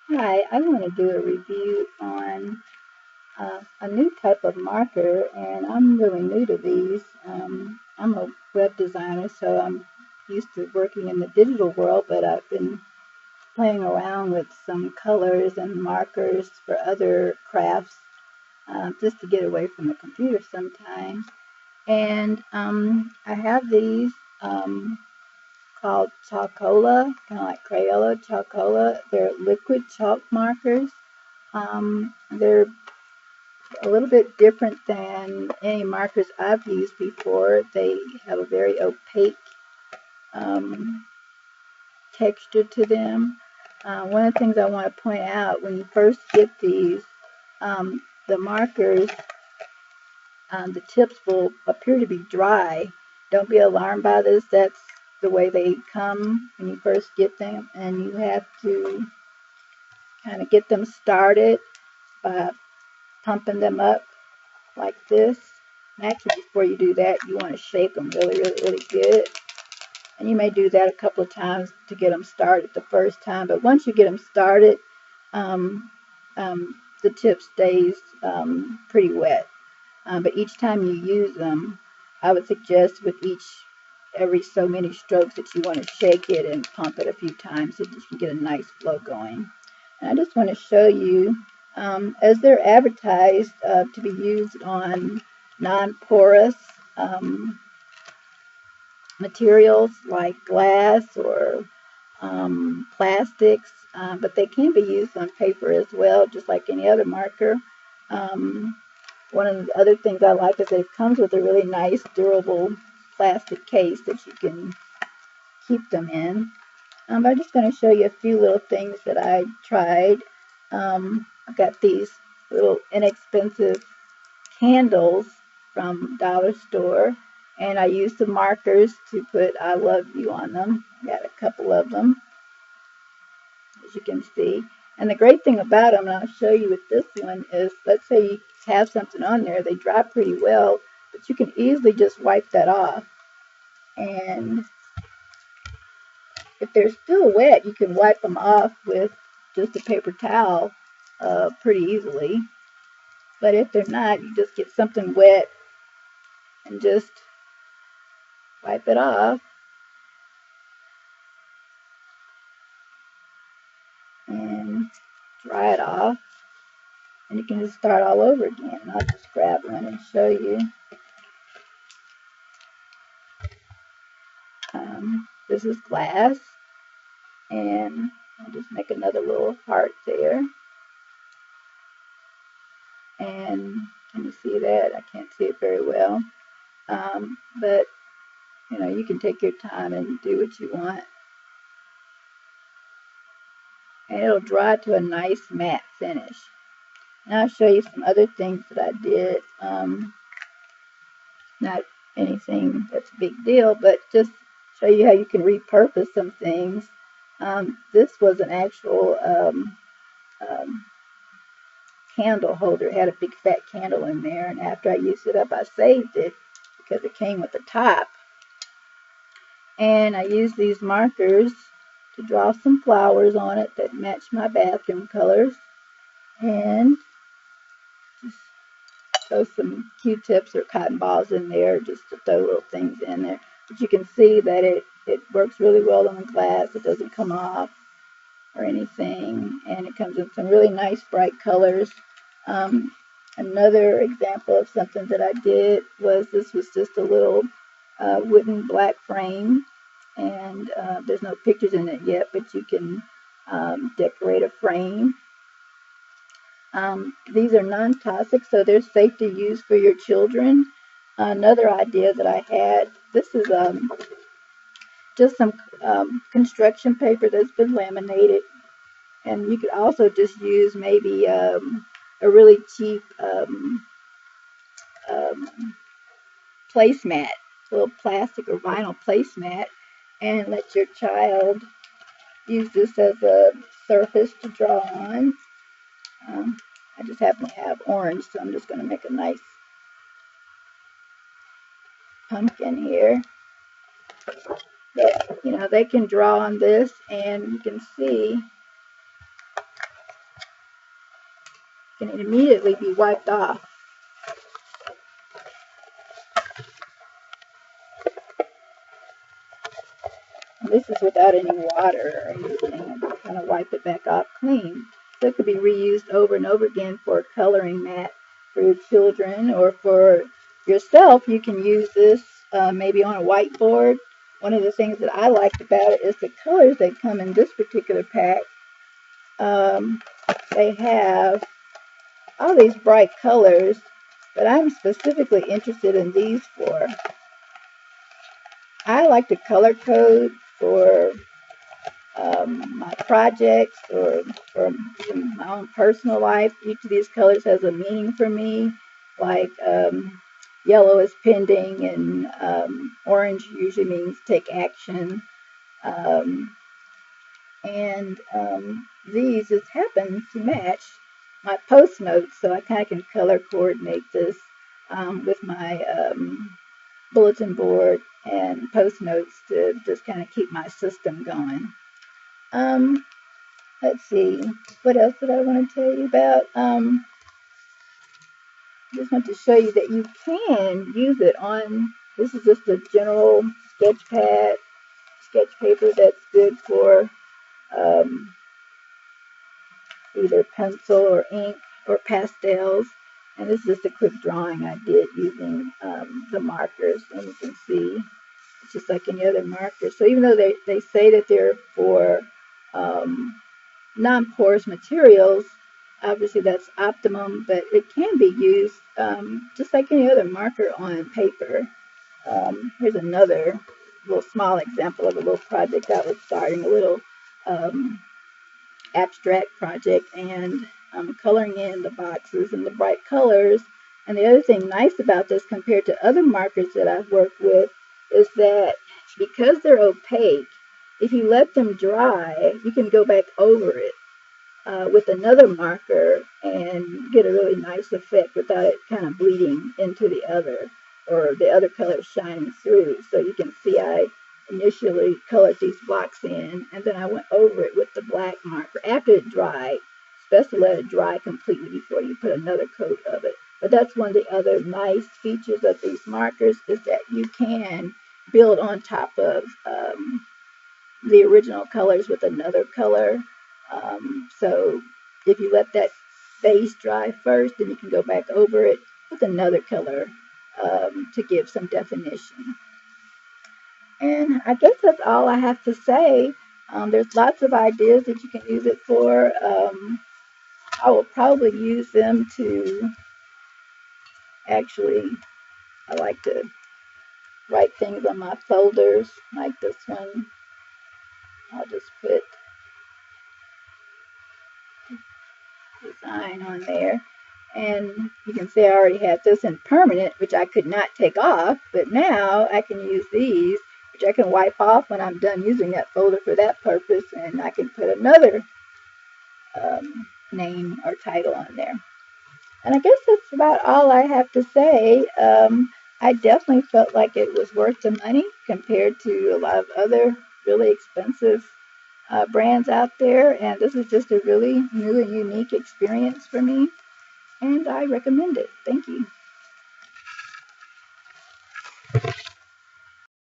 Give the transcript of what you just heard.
Hi, I want to do a review on a new type of marker, and I'm really new to these. I'm a web designer, so I'm used to working in the digital world, but I've been playing around with some colors and markers for other crafts just to get away from the computer sometimes. And I have these called Chalkola, kind of like Crayola, Chalkola. They're liquid chalk markers. They're a little bit different than any markers I've used before. They have a very opaque um, texture to them. One of the things I want to point out when you first get these, the markers, the tips will appear to be dry. Don't be alarmed by this. That's the way they come when you first get them, and you have to kind of get them started by pumping them up like this. And actually, before you do that, you want to shake them really, really, really good. And you may do that a couple of times to get them started the first time. But once you get them started, um, the tip stays pretty wet. But each time you use them, I would suggest with every so many strokes that you want to shake it and pump it a few times so that you can get a nice flow going. And I just want to show you, as they're advertised to be used on non-porous materials like glass or plastics, but they can be used on paper as well, just like any other marker. Um, One of the other things I like is that it comes with a really nice, durable plastic case that you can keep them in. I'm just going to show you a few little things that I tried. I've got these little inexpensive candles from Dollar Store, and I used the markers to put I love you on them. I got a couple of them, as you can see. And the great thing about them, and I'll show you with this one, is let's say you have something on there, they dry pretty well, but you can easily just wipe that off. And if they're still wet, you can wipe them off with just a paper towel pretty easily. But if they're not, you just get something wet and just wipe it off. And dry it off, and you can just start all over again. And I'll just grab one and show you. This is glass, and I'll just make another little heart there. And can you see that? I can't see it very well, but you can take your time and do what you want, and it'll dry to a nice matte finish. Now I'll show you some other things that I did. Not anything that's a big deal, but just show you how you can repurpose some things. This was an actual candle holder. It had a big fat candle in there, and after I used it up, I saved it because it came with a top. And I used these markers to draw some flowers on it that match my bathroom colors, and just throw some Q-tips or cotton balls in there just to throw little things in there. But you can see that it works really well on the glass. It doesn't come off or anything, and it comes in some really nice bright colors. Another example of something that I did was this was just a little wooden black frame, and there's no pictures in it yet, but you can decorate a frame. These are non-toxic, so they're safe to use for your children. Another idea that I had, this is just some construction paper that's been laminated, and you could also just use maybe a really cheap placemat, a little plastic or vinyl placemat, and let your child use this as a surface to draw on. I just happen to have orange, so I'm just going to make a nice pumpkin here. But, they can draw on this, and you can see can immediately be wiped off. And this is without any water or anything. I just kind of wipe it back off clean. So it could be reused over and over again for a coloring mat for your children or for yourself. You can use this maybe on a whiteboard. One of the things that I liked about it is the colors that come in this particular pack. They have all these bright colors, but I'm specifically interested in these for. I like to color code for my projects or for my own personal life. Each of these colors has a meaning for me, like yellow is pending, and orange usually means take action. And these just happen to match my post notes, so I kind of can color coordinate this with my bulletin board and post notes to just kind of keep my system going. Let's see, what else did I want to tell you about? Just want to show you that you can use it on, this is just a general sketch pad, sketch paper that's good for either pencil or ink or pastels. And this is just a quick drawing I did using the markers, and you can see it's just like any other marker. So even though they say that they're for non-porous materials, obviously that's optimum, but it can be used just like any other marker on paper. Here's another little small example of a little project I was starting, a little abstract project, and I'm coloring in the boxes and the bright colors. And the other thing nice about this compared to other markers that I've worked with is that because they're opaque, if you let them dry, you can go back over it with another marker and get a really nice effect without it kind of bleeding into the other, or the other color shining through. So you can see I initially colored these blocks in, and then I went over it with the black marker after it dried. It's best to let it dry completely before you put another coat of it. But that's one of the other nice features of these markers, is that you can build on top of the original colors with another color. So if you let that base dry first, then you can go back over it with another color to give some definition. And I guess that's all I have to say. There's lots of ideas that you can use it for. I will probably use them to actually, I like to write things on my folders, like this one. I'll just put design on there. And you can see I already had this in permanent, which I could not take off, but now I can use these, which I can wipe off when I'm done using that folder for that purpose, and I can put another name or title on there. And I guess that's about all I have to say. I definitely felt like it was worth the money compared to a lot of other really expensive brands out there, and this is just a really new and unique experience for me, and I recommend it. Thank you.